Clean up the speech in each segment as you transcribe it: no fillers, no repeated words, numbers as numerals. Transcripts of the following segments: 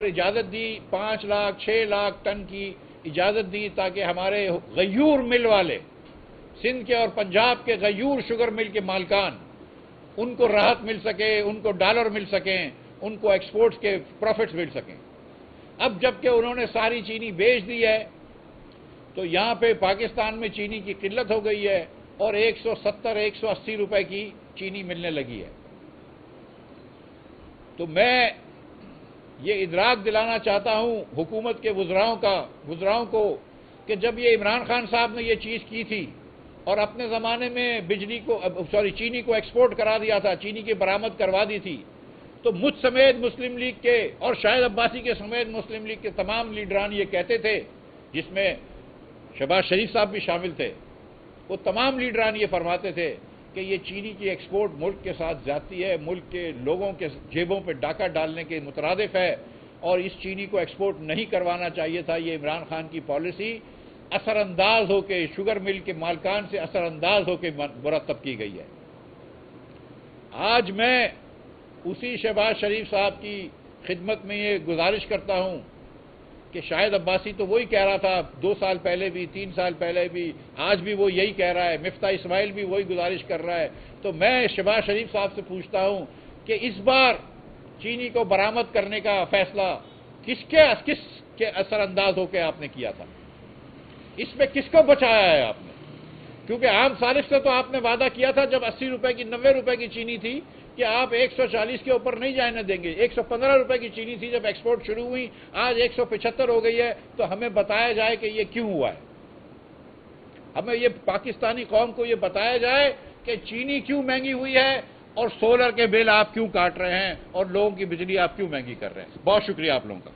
اجازت دی 5 لاکھ 6 لاکھ ٹن کی اجازت دی تاکہ ہمارے غیور مل والے سندھ کے اور پنجاب کے غیور شوگر مل کے مالکان ان کو راحت مل سکے، ان کو ڈالر مل سکیں، ان کو ایکسپورٹس کے پروفٹس مل سکیں۔ اب جب کہ انہوں نے ساری چینی بیچ دی ہے تو یہاں پہ پاکستان میں چینی کی قلت ہو گئی ہے اور 170-180 روپے کی چینی ملنے لگی ہے۔ تو میں یہ ادراک دلانا چاہتا ہوں حکومت کے وزراؤں کو کہ جب یہ عمران خان صاحب نے یہ چیز کی تھی اور اپنے زمانے میں چینی کو ایکسپورٹ کرا دیا تھا، چینی کی برآمد کروا دی تھی، تو مجھ سمیت مسلم لیگ کے اور شاہد عباسی کے سمیت مسلم لیگ کے تمام لیڈران یہ کہتے تھے، جس میں شہباز شریف صاحب بھی شامل تھے، وہ تمام لیڈران یہ فرماتے تھے کہ یہ چینی کی ایکسپورٹ ملک کے ساتھ زیادتی ہے، ملک کے لوگوں کے جیبوں پہ ڈاکہ ڈالنے کے مترادف ہے اور اس چینی کو ایکسپورٹ نہیں کروانا چاہیے تھا۔ یہ عمران خان کی پالیسی اثر انداز ہو کے شوگر مل کے مالکان سے اثر انداز ہو کے مرتب کی گئی ہے۔ آج میں اسی شہباز شریف صاحب کی خدمت میں یہ گزارش کرتا ہوں کہ شاہد عباسی تو وہی کہہ رہا تھا 2 سال پہلے بھی، 3 سال پہلے بھی، آج بھی وہ یہی کہہ رہا ہے، مفتاح اسماعیل بھی وہی گزارش کر رہا ہے، تو میں شہباز شریف صاحب سے پوچھتا ہوں کہ اس بار چینی کو برآمد کرنے کا فیصلہ کس کے اثر انداز ہو کے آپ نے کیا تھا؟ اس میں کس کو بچایا ہے آپ نے؟ کیونکہ عام صارف سے تو آپ نے وعدہ کیا تھا جب 80 روپے کی 90 روپے کی چینی تھی کہ آپ 140 کے اوپر نہیں جانے دیں گے۔ 115 روپے کی چینی تھی جب ایکسپورٹ شروع ہوئی، آج 175 ہو گئی ہے، تو ہمیں بتایا جائے کہ یہ کیوں ہوا ہے۔ ہمیں یہ پاکستانی قوم کو یہ بتایا جائے کہ چینی کیوں مہنگی ہوئی ہے اور سولر کے بل آپ کیوں کاٹ رہے ہیں اور لوگوں کی بجلی آپ کیوں مہنگی کر رہے ہیں۔ بہت شکریہ آپ لوگوں کا۔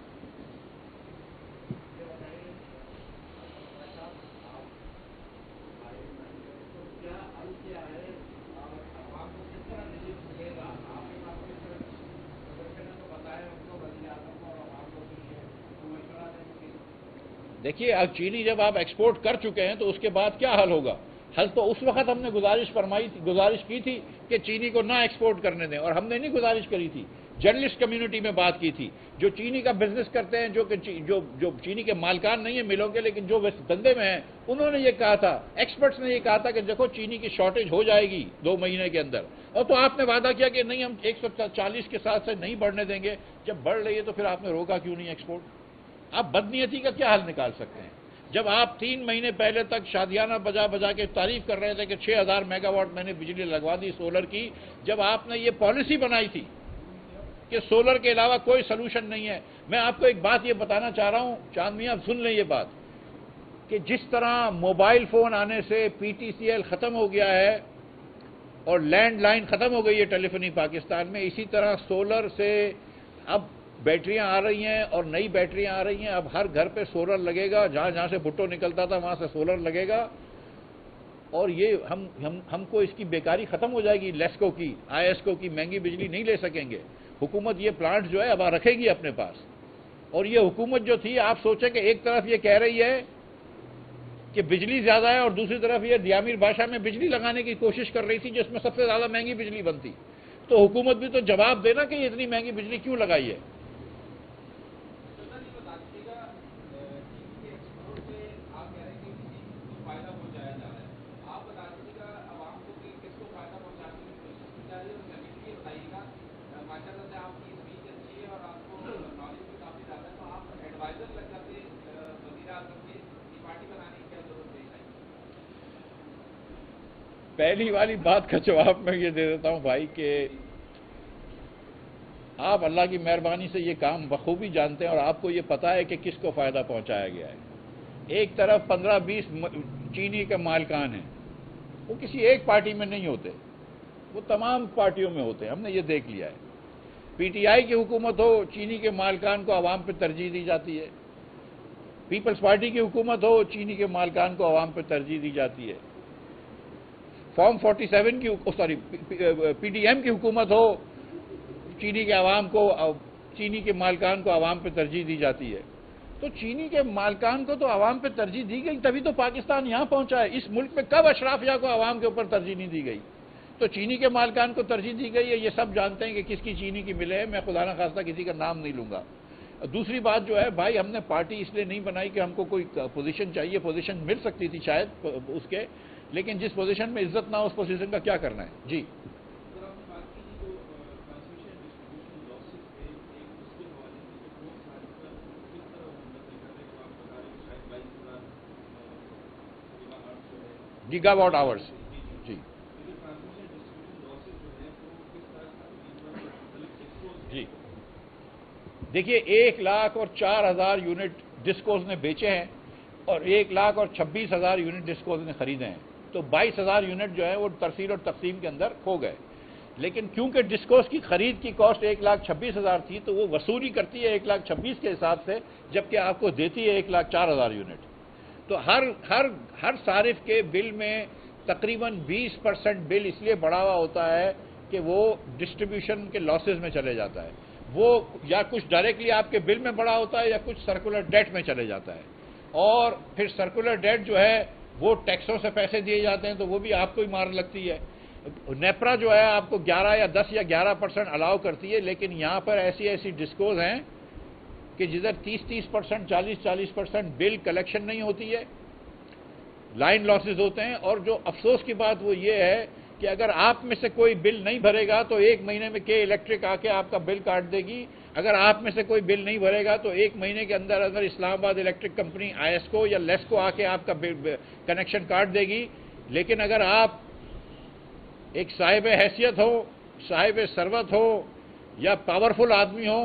دیکھیے اب چینی جب آپ ایکسپورٹ کر چکے ہیں تو اس کے بعد کیا حل ہوگا؟ حل تو اس وقت ہم نے گزارش کی تھی کہ چینی کو نہ ایکسپورٹ کرنے دیں، اور ہم نے نہیں گزارش کری تھی، جرنلسٹ کمیونٹی میں بات کی تھی، جو چینی کا بزنس کرتے ہیں، جو چینی کے مالکان نہیں ہیں ملوں کے لیکن جو دھندے میں ہیں، انہوں نے یہ کہا تھا، ایکسپرٹس نے یہ کہا تھا کہ دیکھو چینی کی شارٹیج ہو جائے گی 2 مہینے کے اندر، اور تو آپ نے وعدہ کیا کہ نہیں ہم 140 کے ساتھ سے نہیں بڑھنے دیں گے۔ جب بڑھ رہی ہے تو پھر آپ نے روکا کیوں نہیں ایکسپورٹ؟ آپ بدنیتی کا کیا حل نکال سکتے ہیں؟ جب آپ 3 مہینے پہلے تک شادیانہ بجا کے تعریف کر رہے تھے کہ 6000 میگا واٹ میں نے بجلی لگوا دی سولر کی، جب آپ نے یہ پالیسی بنائی تھی کہ سولر کے علاوہ کوئی سلوشن نہیں ہے۔ میں آپ کو ایک بات یہ بتانا چاہ رہا ہوں، چاند میاں سن لیں یہ بات، کہ جس طرح موبائل فون آنے سے PTCL ختم ہو گیا ہے اور لینڈ لائن ختم ہو گئی ہے ٹیلی فونی پاکستان میں، اسی طرح سولر سے اب بیٹریاں آ رہی ہیں اور نئی بیٹریاں آ رہی ہیں۔ اب ہر گھر پہ سولر لگے گا، جہاں سے بھٹو نکلتا تھا وہاں سے سولر لگے گا، اور یہ ہم کو اس کی بیکاری ختم ہو جائے گی۔ لیسکو کی ISCO کی مہنگی بجلی نہیں لے سکیں گے۔ حکومت یہ پلانٹ جو ہے اب رکھے گی اپنے پاس، اور یہ حکومت جو تھی آپ سوچیں کہ ایک طرف یہ کہہ رہی ہے کہ بجلی زیادہ ہے اور دوسری طرف یہ دیامیر بادشاہ میں بجلی لگانے کی کوشش کر رہی تھی جس میں سب سے زیادہ مہنگی بجلی بنتی، تو حکومت بھی تو جواب دینا کہ یہ اتنی مہنگی بجلی کیوں لگائی ہے۔ پہلی والی بات کا جواب میں یہ دے دیتا ہوں بھائی کہ آپ اللہ کی مہربانی سے یہ کام بخوبی جانتے ہیں اور آپ کو یہ پتا ہے کہ کس کو فائدہ پہنچایا گیا ہے۔ ایک طرف 15-20 چینی کے مالکان ہیں، وہ کسی ایک پارٹی میں نہیں ہوتے، وہ تمام پارٹیوں میں ہوتے ہیں، ہم نے یہ دیکھ لیا ہے۔ PTI کی حکومت ہو، چینی کے مالکان کو عوام پہ ترجیح دی جاتی ہے، پیپلز پارٹی کی حکومت ہو، چینی کے مالکان کو عوام پہ ترجیح دی جاتی ہے، فارم 47 کی PDM کی حکومت ہو، چینی کے مالکان کو عوام پہ ترجیح دی جاتی ہے۔ تو چینی کے مالکان کو تو عوام پہ ترجیح دی گئی، تبھی تو پاکستان یہاں پہنچا ہے۔ اس ملک میں کب اشرافیہ کو عوام کے اوپر ترجیح نہیں دی گئی؟ تو چینی کے مالکان کو ترجیح دی گئی ہے، یہ سب جانتے ہیں کہ کس کی چینی کی ملے ہے، میں خدا نخواستہ کسی کا نام نہیں لوں گا۔ دوسری بات جو ہے بھائی، ہم نے پارٹی اس لیے نہیں بنائی کہ ہم کو کوئی پوزیشن چاہیے، پوزیشن مل سکتی تھی شاید اس کے، لیکن جس پوزیشن میں عزت نہ ہو اس پوزیشن کا کیا کرنا ہے. جی گیگا واٹ آورس. جی جی دیکھیے 1,04,000 یونٹ ڈسکوز نے بیچے ہیں اور 1,26,000 یونٹ ڈسکوز نے خریدے ہیں، تو 22,000 یونٹ جو ہے وہ ترسیل اور تقسیم کے اندر کھو گئے. لیکن کیونکہ ڈسکوز کی خرید کی کاسٹ 1,26,000 تھی تو وہ وصولی کرتی ہے 1,26,000 کے حساب سے، جبکہ آپ کو دیتی ہے 1,04,000 یونٹ. تو ہر صارف کے بل میں تقریباً 20% بل اس لیے بڑھا ہوا ہوتا ہے کہ وہ ڈسٹریبیوشن کے لاسز میں چلے جاتا ہے. وہ یا کچھ ڈائریکٹلی آپ کے بل میں بڑا ہوتا ہے یا کچھ سرکولر ڈیٹ میں چلے جاتا ہے، اور پھر سرکولر ڈیٹ جو ہے وہ ٹیکسوں سے پیسے دیے جاتے ہیں تو وہ بھی آپ کو ہی مار لگتی ہے. نیپرا جو ہے آپ کو 11 یا 10 یا 11% الاؤ کرتی ہے، لیکن یہاں پر ایسی ڈسکوز ہیں کہ جدھر 30% 40% بل کلیکشن نہیں ہوتی ہے، لائن لاسز ہوتے ہیں. اور جو افسوس کی بات وہ یہ ہے کہ اگر آپ میں سے کوئی بل نہیں بھرے گا تو 1 مہینے میں کے الیکٹرک آ کے آپ کا بل کاٹ دے گی. اگر آپ میں سے کوئی بل نہیں بھرے گا تو 1 مہینے کے اندر اسلام آباد الیکٹرک کمپنی ISCO یا لیسکو آ کے آپ کا کنیکشن کاٹ دے گی. لیکن اگر آپ ایک صاحب حیثیت ہو، صاحب ثروت ہو یا پاورفل آدمی ہو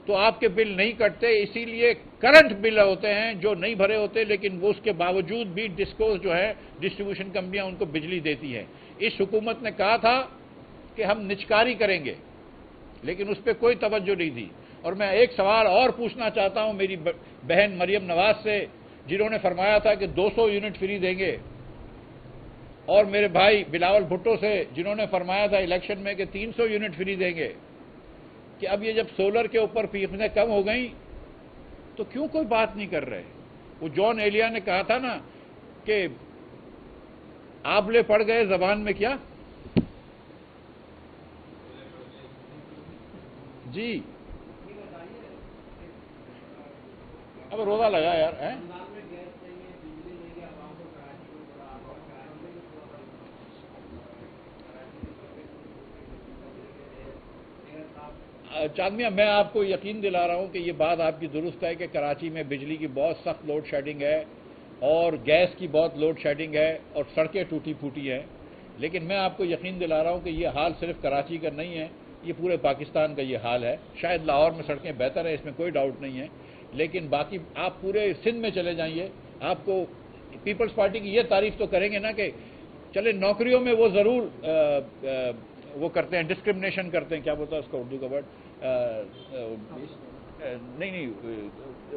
تو آپ کے بل نہیں کٹتے. اسی لیے کرنٹ بل ہوتے ہیں جو نہیں بھرے ہوتے، لیکن وہ اس کے باوجود بھی ڈسکوز جو ہے ڈسٹریبیوشن کمپنیاں ان کو بجلی دیتی ہیں. اس حکومت نے کہا تھا کہ ہم نچکاری کریں گے، لیکن اس پہ کوئی توجہ نہیں تھی. اور میں ایک سوال اور پوچھنا چاہتا ہوں میری بہن مریم نواز سے، جنہوں نے فرمایا تھا کہ 200 یونٹ فری دیں گے، اور میرے بھائی بلاول بھٹو سے، جنہوں نے فرمایا تھا الیکشن میں کہ 300 یونٹ فری دیں گے، کہ اب یہ جب سولر کے اوپر فیصدیں کم ہو گئیں تو کیوں کوئی بات نہیں کر رہے. وہ جان ایلیا نے کہا تھا نا کہ آبلے پڑ گئے زبان میں کیا. جی اب روزہ لگا یار. چاندنیا، میں آپ کو یقین دلا رہا ہوں کہ یہ بات آپ کی درست ہے کہ کراچی میں بجلی کی بہت سخت لوڈ شیڈنگ ہے اور گیس کی بہت لوڈ شیڈنگ ہے اور سڑکیں ٹوٹی پھوٹی ہیں. لیکن میں آپ کو یقین دلا رہا ہوں کہ یہ حال صرف کراچی کا نہیں ہے، یہ پورے پاکستان کا یہ حال ہے. شاید لاہور میں سڑکیں بہتر ہیں، اس میں کوئی ڈاؤٹ نہیں ہے، لیکن باقی آپ پورے سندھ میں چلے جائیے، آپ کو پیپلز پارٹی کی یہ تعریف تو کریں گے نا کہ چلے نوکریوں میں وہ ضرور وہ کرتے ہیں، ڈسکرمنیشن کرتے ہیں، کیا بولتا ہے اس کا اردو کا ورڈ، نہیں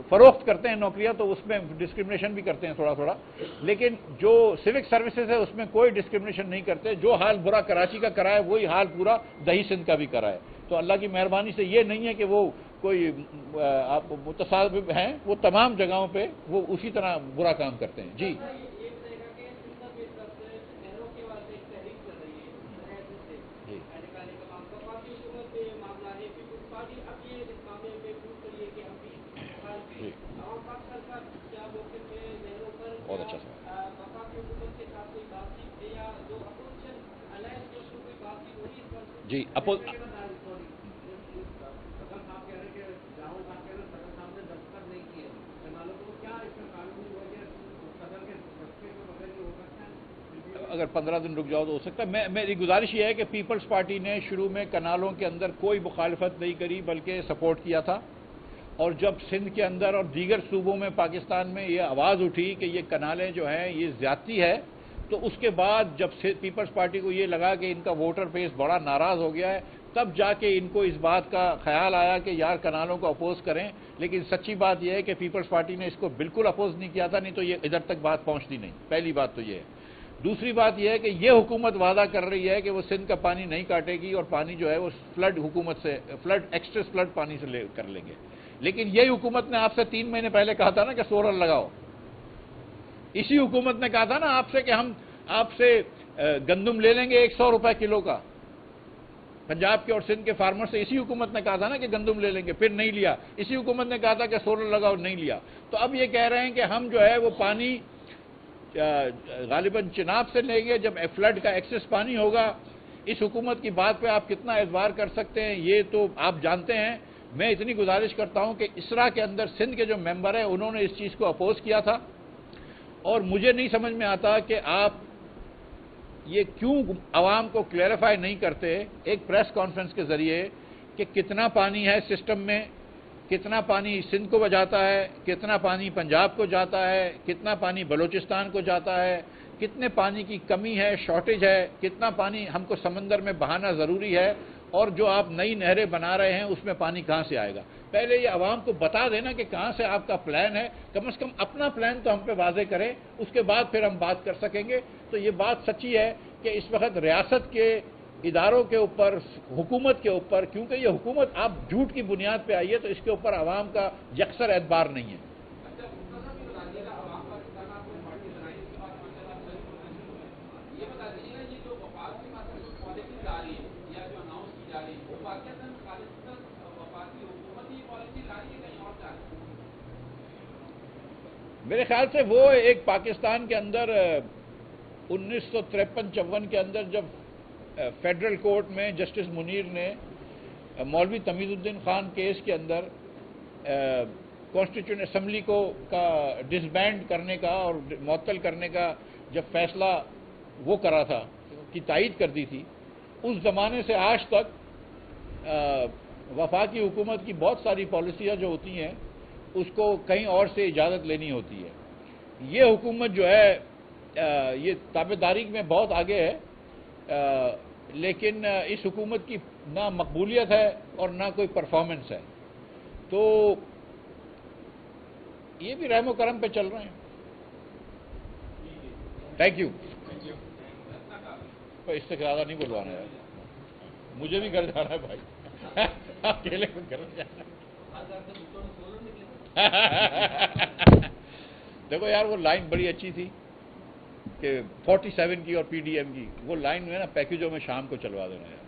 فروخت کرتے ہیں نوکریاں، تو اس میں ڈسکرمنیشن بھی کرتے ہیں تھوڑا تھوڑا. لیکن جو سیوک سروسز ہے اس میں کوئی ڈسکرمنیشن نہیں کرتے. جو حال برا کراچی کا کرا ہے وہی حال پورا دہی سندھ کا بھی کرا ہے. تو اللہ کی مہربانی سے یہ نہیں ہے کہ وہ کوئی آپ متصادم ہیں، وہ تمام جگہوں پہ وہ اسی طرح برا کام کرتے ہیں. جی بہت اچھا سوال. جی اگر 15 دن رک جاؤ تو ہو سکتا ہے. میری گزارش یہ ہے کہ پیپلز پارٹی نے شروع میں کنالوں کے اندر کوئی مخالفت نہیں کری بلکہ سپورٹ کیا تھا، اور جب سندھ کے اندر اور دیگر صوبوں میں پاکستان میں یہ آواز اٹھی کہ یہ کنالیں جو ہیں یہ زیادتی ہے، تو اس کے بعد جب پیپلز پارٹی کو یہ لگا کہ ان کا ووٹر بیس بڑا ناراض ہو گیا ہے، تب جا کے ان کو اس بات کا خیال آیا کہ یار کنالوں کو اپوز کریں. لیکن سچی بات یہ ہے کہ پیپلز پارٹی نے اس کو بالکل اپوز نہیں کیا تھا، نہیں تو یہ ادھر تک بات پہنچتی نہیں. پہلی بات تو یہ ہے. دوسری بات یہ ہے کہ یہ حکومت وعدہ کر رہی ہے کہ وہ سندھ کا پانی نہیں کاٹے گی اور پانی جو ہے وہ فلڈ حکومت سے ایکسٹریس فلڈ پانی سے لے کر لیں گے. لیکن یہی حکومت نے آپ سے 3 مہینے پہلے کہا تھا نا کہ سولر لگاؤ. اسی حکومت نے کہا تھا نا آپ سے کہ ہم آپ سے گندم لے لیں گے 100 روپے کلو کا. پنجاب کے اور سندھ کے فارمر سے اسی حکومت نے کہا تھا نا کہ گندم لے لیں گے، پھر نہیں لیا. اسی حکومت نے کہا تھا کہ سولر لگاؤ، نہیں لیا. تو اب یہ کہہ رہے ہیں کہ ہم جو ہے وہ پانی غالباً چناب سے لیں گے جب فلڈ کا ایکسس پانی ہوگا. اس حکومت کی بات پہ آپ کتنا اعتبار کر سکتے ہیں یہ تو آپ جانتے ہیں. میں اتنی گزارش کرتا ہوں کہ اسرا کے اندر سندھ کے جو ممبر ہیں انہوں نے اس چیز کو اپوز کیا تھا، اور مجھے نہیں سمجھ میں آتا کہ آپ یہ کیوں عوام کو کلیریفائی نہیں کرتے ایک پریس کانفرنس کے ذریعے کہ کتنا پانی ہے سسٹم میں، کتنا پانی سندھ کو جاتا ہے، کتنا پانی پنجاب کو جاتا ہے، کتنا پانی بلوچستان کو جاتا ہے، کتنے پانی کی کمی ہے، شارٹیج ہے، کتنا پانی ہم کو سمندر میں بہانا ضروری ہے، اور جو آپ نئی نہریں بنا رہے ہیں اس میں پانی کہاں سے آئے گا. پہلے یہ عوام کو بتا دینا کہ کہاں سے آپ کا پلان ہے، کم از کم اپنا پلان تو ہم پہ واضح کریں، اس کے بعد پھر ہم بات کر سکیں گے. تو یہ بات سچی ہے کہ اس وقت ریاست کے اداروں کے اوپر، حکومت کے اوپر، کیونکہ یہ حکومت آپ جھوٹ کی بنیاد پہ آئی ہے تو اس کے اوپر عوام کا یکسر اعتبار نہیں ہے. میرے خیال سے وہ ایک پاکستان کے اندر 1953-54 کے اندر جب فیڈرل کورٹ میں جسٹس منیر نے مولوی تمیز الدین خان کیس کے اندر کانسٹیٹیوشن اسمبلی کو کا ڈسبینڈ کرنے کا اور معطل کرنے کا جب فیصلہ وہ کرا تھا، کی تائید کر دی تھی، اس زمانے سے آج تک وفاقی حکومت کی بہت ساری پالیسیاں جو ہوتی ہیں اس کو کہیں اور سے اجازت لینی ہوتی ہے. یہ حکومت جو ہے یہ تابعداری میں بہت آگے ہے، لیکن اس حکومت کی نہ مقبولیت ہے اور نہ کوئی پرفارمنس ہے. تو یہ بھی رحم و کرم پہ چل رہے ہیں. Thank you. اس سے زیادہ نہیں بلوانا ہے، مجھے بھی گھر جانا ہے بھائی، اکیلے کو گھر جانا ہے. دیکھو یار وہ لائن بڑی اچھی تھی کہ 47 کی اور پی ڈی ایم کی، وہ لائن میں نا پیکجوں میں شام کو چلوا دینا یار.